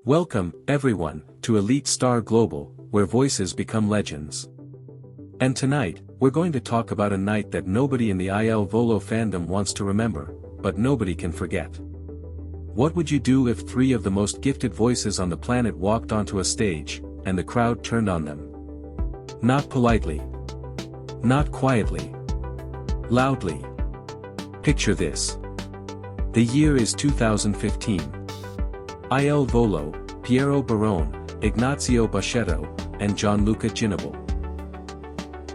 Welcome, everyone, to Elite Star Global, where voices become legends. And tonight, we're going to talk about a night that nobody in the Il Volo fandom wants to remember, but nobody can forget. What would you do if three of the most gifted voices on the planet walked onto a stage, and the crowd turned on them? Not politely. Not quietly. Loudly. Picture this. The year is 2015. Il Volo, Piero Barone, Ignazio Boschetto, and Gianluca Ginoble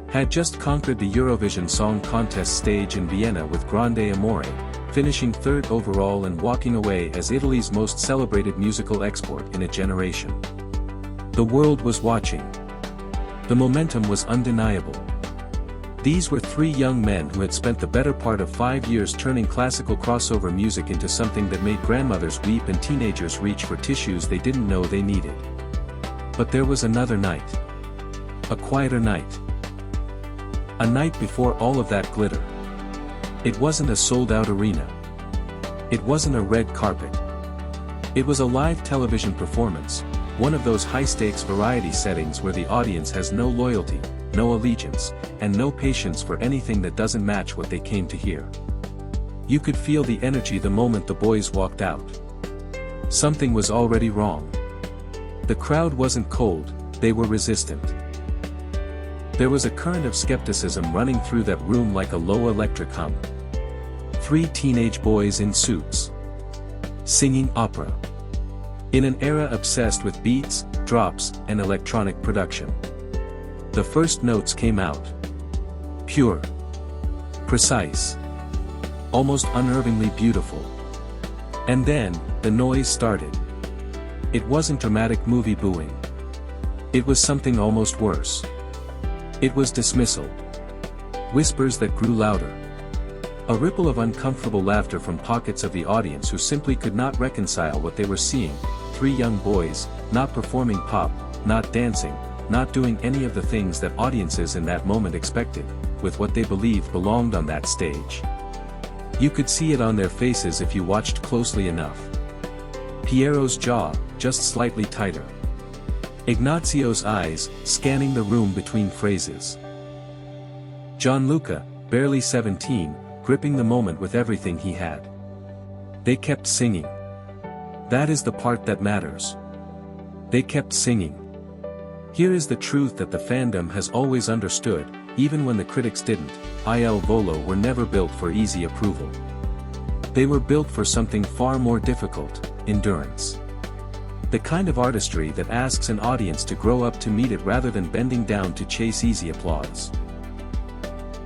had just conquered the Eurovision Song Contest stage in Vienna with Grande Amore, finishing third overall and walking away as Italy's most celebrated musical export in a generation. The world was watching. The momentum was undeniable. These were three young men who had spent the better part of 5 years turning classical crossover music into something that made grandmothers weep and teenagers reach for tissues they didn't know they needed. But there was another night. A quieter night. A night before all of that glitter. It wasn't a sold-out arena. It wasn't a red carpet. It was a live television performance, one of those high-stakes variety settings where the audience has no loyalty, no allegiance, and no patience for anything that doesn't match what they came to hear. You could feel the energy the moment the boys walked out. Something was already wrong. The crowd wasn't cold, they were resistant. There was a current of skepticism running through that room like a low electric hum. Three teenage boys in suits. Singing opera. In an era obsessed with beats, drops, and electronic production. The first notes came out. Pure. Precise. Almost unnervingly beautiful. And then, the noise started. It wasn't dramatic movie booing. It was something almost worse. It was dismissal. Whispers that grew louder. A ripple of uncomfortable laughter from pockets of the audience who simply could not reconcile what they were seeing. Three young boys, not performing pop, not dancing, not doing any of the things that audiences in that moment expected, with what they believed belonged on that stage. You could see it on their faces if you watched closely enough. Piero's jaw, just slightly tighter. Ignazio's eyes, scanning the room between phrases. Gianluca, barely 17, gripping the moment with everything he had. They kept singing. That is the part that matters. They kept singing. Here is the truth that the fandom has always understood, even when the critics didn't. Il Volo were never built for easy approval. They were built for something far more difficult, endurance. The kind of artistry that asks an audience to grow up to meet it rather than bending down to chase easy applause.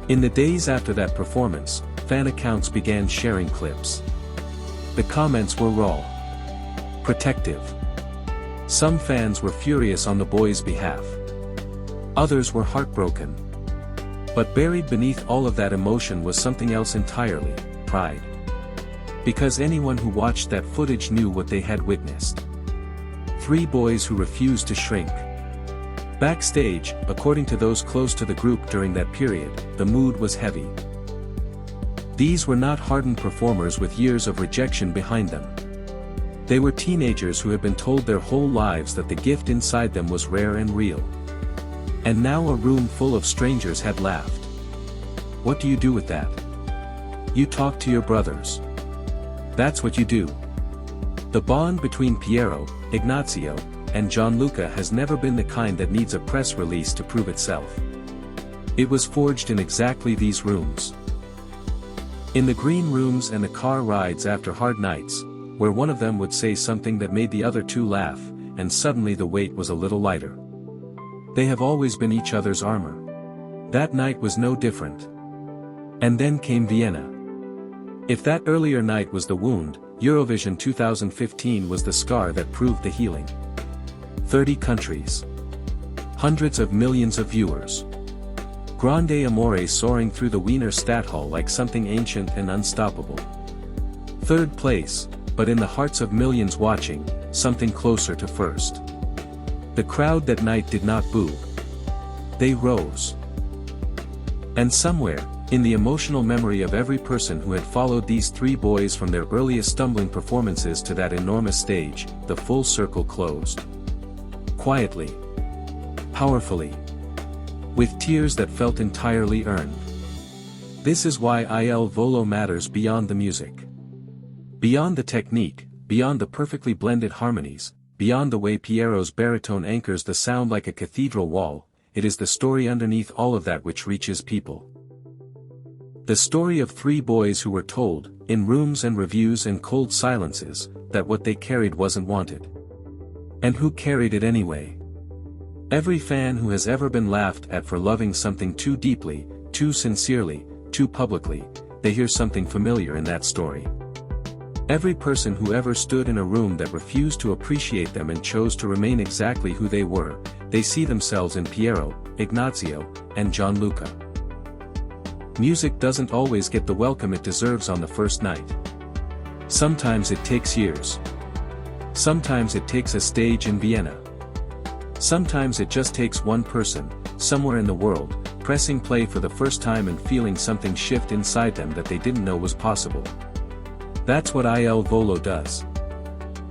In the days after that performance, fan accounts began sharing clips. The comments were raw. Protective. Some fans were furious on the boys' behalf. Others were heartbroken. But buried beneath all of that emotion was something else entirely, pride. Because anyone who watched that footage knew what they had witnessed. Three boys who refused to shrink. Backstage, according to those close to the group during that period, the mood was heavy. These were not hardened performers with years of rejection behind them. They were teenagers who had been told their whole lives that the gift inside them was rare and real. And now a room full of strangers had laughed. What do you do with that? You talk to your brothers. That's what you do. The bond between Piero, Ignazio, and Gianluca has never been the kind that needs a press release to prove itself. It was forged in exactly these rooms. In the green rooms and the car rides after hard nights, where one of them would say something that made the other two laugh, and suddenly the weight was a little lighter. They have always been each other's armor. That night was no different. And then came Vienna. If that earlier night was the wound, Eurovision 2015 was the scar that proved the healing. 30 countries. Hundreds of millions of viewers. Grande Amore soaring through the Wiener Stadthalle like something ancient and unstoppable. Third place, but in the hearts of millions watching, something closer to first. The crowd that night did not boo. They rose. And somewhere, In the emotional memory of every person who had followed these three boys from their earliest stumbling performances to that enormous stage, the full circle closed. Quietly. Powerfully. With tears that felt entirely earned. This is why Il Volo matters beyond the music. Beyond the technique, beyond the perfectly blended harmonies, beyond the way Piero's baritone anchors the sound like a cathedral wall, it is the story underneath all of that which reaches people. The story of three boys who were told, in rooms and reviews and cold silences, that what they carried wasn't wanted. And who carried it anyway? Every fan who has ever been laughed at for loving something too deeply, too sincerely, too publicly, they hear something familiar in that story. Every person who ever stood in a room that refused to appreciate them and chose to remain exactly who they were, they see themselves in Piero, Ignazio, and Gianluca. Music doesn't always get the welcome it deserves on the first night. Sometimes it takes years. Sometimes it takes a stage in Vienna. Sometimes it just takes one person, somewhere in the world, pressing play for the first time and feeling something shift inside them that they didn't know was possible. That's what Il Volo does.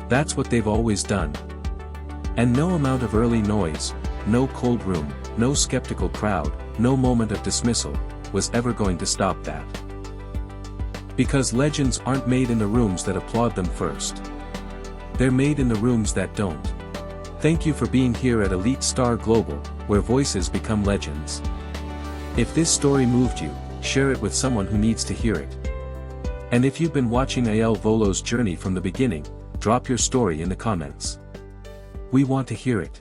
That's what they've always done. And no amount of early noise, no cold room, no skeptical crowd, no moment of dismissal, was ever going to stop that. Because legends aren't made in the rooms that applaud them first. They're made in the rooms that don't. Thank you for being here at Elite Star Global, where voices become legends. If this story moved you, share it with someone who needs to hear it. And if you've been watching Il Volo's journey from the beginning, drop your story in the comments. We want to hear it.